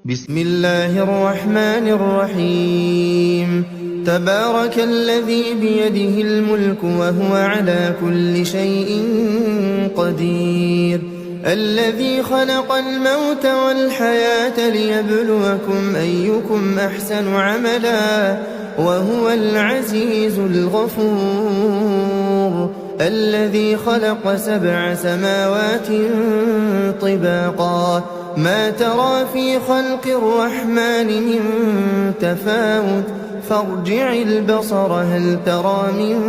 بسم الله الرحمن الرحيم تبارك الذي بيده الملك وهو على كل شيء قدير الذي خلق الموت والحياة ليبلوكم أيكم أحسن عملا وهو العزيز الغفور الذي خلق 7 سماوات طباقا ما ترى في خلق الرحمن من تفاوت فارجع البصر هل ترى من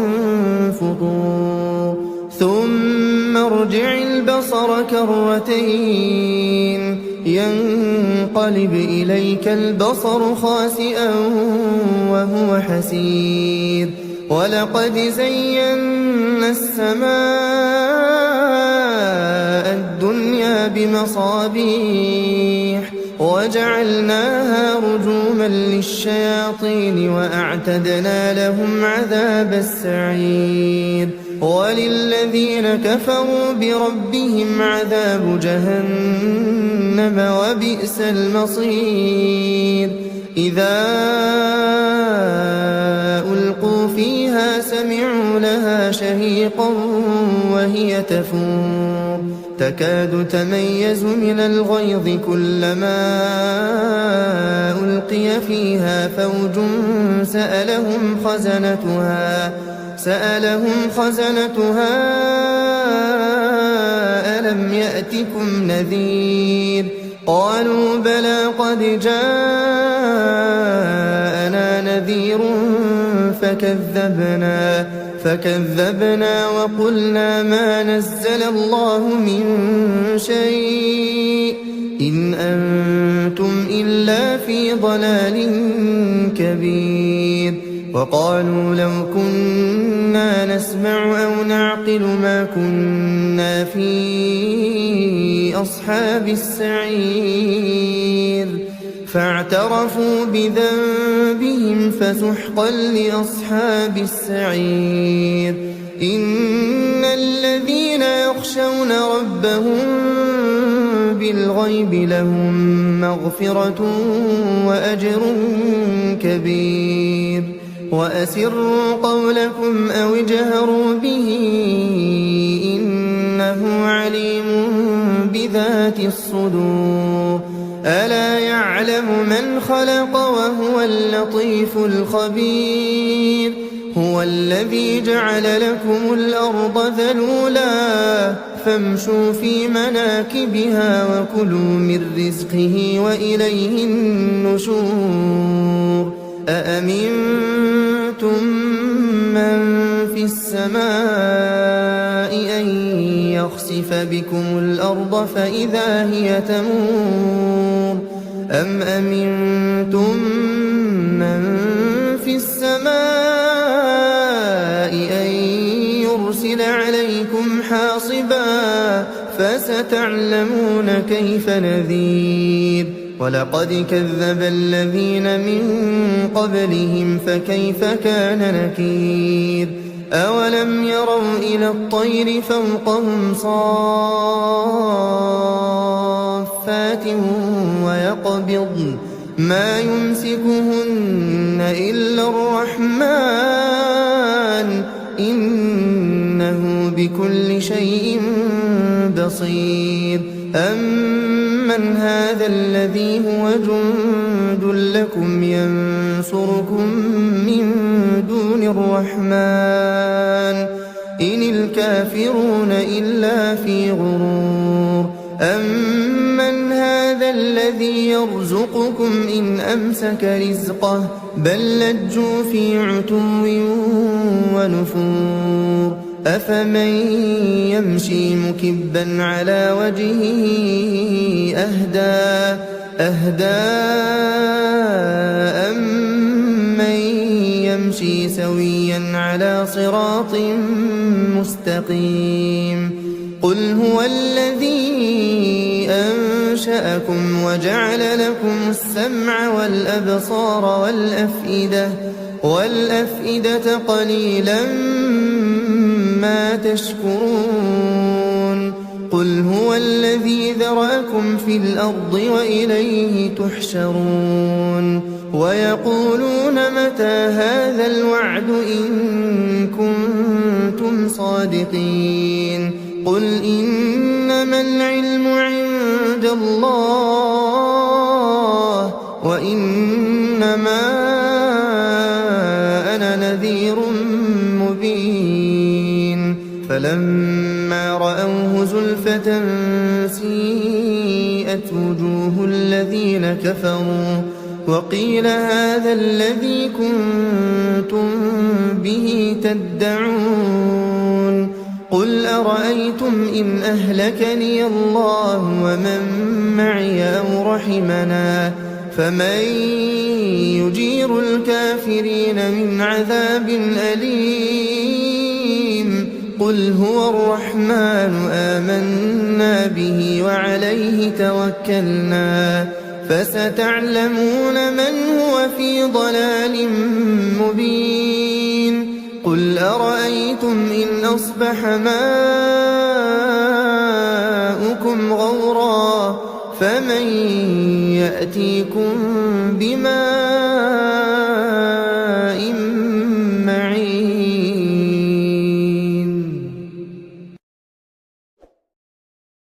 فطور ثم ارجع البصر كرتين ينقلب إليك البصر خاسئا وهو حسير ولقد زينا السماء الدنيا بمصابيح وجعلناها رجوما للشياطين وأعتدنا لهم عذاب السعير وللذين كفروا بربهم عذاب جهنم وبئس المصير إذا ألقوا فيها سمعوا لها شهيقا وهي تفور تكاد تميز من الغيظ كلما ألقي فيها فوج سألهم خزنتها ألم يأتكم نذير قالوا بلى قد جاءنا نذير فكذبنا وقلنا ما نزل الله من شيء إن أنتم إلا في ضلال كبير وقالوا لو كنا نسمع أو نعقل ما كنا في أصحاب السعير فاعترفوا بذنبهم فسحقا لأصحاب السعير إن الذين يخشون ربهم بالغيب لهم مغفرة وأجر كبير وأسروا قولكم أو اجهروا به إنه عليم بذات الصدور ألا يعلم من خلق وهو اللطيف الخبير هو الذي جعل لكم الأرض ذلولا فامشوا في مناكبها وكلوا من رزقه وإليه النشور أأمنتم من في السماء أن يخسف بكم الأرض فإذا هي تمور أم أمنتم من في السماء أن يرسل عليكم حاصبا فستعلمون كيف نذير ولقد كذب الذين من قبلهم فكيف كان نكير أولم يروا إلى الطير فوقهم صافات ويقبضن ما يمسكهن إلا الرحمن إنه بكل شيء بصير أمن هذا الذي هو جند لكم ينصركم من دون الرحمن إن الكافرون إلا في غرور أمن هذا الذي يرزقكم إن أمسك رزقه بل لجوا في عتو ونفور أفمن يمشي مكبا على وجهه أهدى أمن يمشي سويا على صراط مستقيم قل هو الذي أنشأكم وجعل لكم السمع والأبصار والأفئدة قليلا ما تشكرون قل هو الذي ذرأكم في الأرض وإليه تحشرون ويقولون متى هذا الوعد إن كنتم صادقين قل إنما العلم عند الله وإنما أنا نذير مبين فلما رأوه زلفة سيئت وجوه الذين كفروا وقيل هذا الذي كنتم به تدعون قل أرأيتم إن أهلكني الله ومن معي أو رحمنا فمن يجير الكافرين من عذاب أليم قل هو الرحمن آمنا به وعليه توكلنا فستعلمون من هو في ضلال مبين قل أرأيتم إن أصبح ماؤكم غورا فمن يأتيكم بماء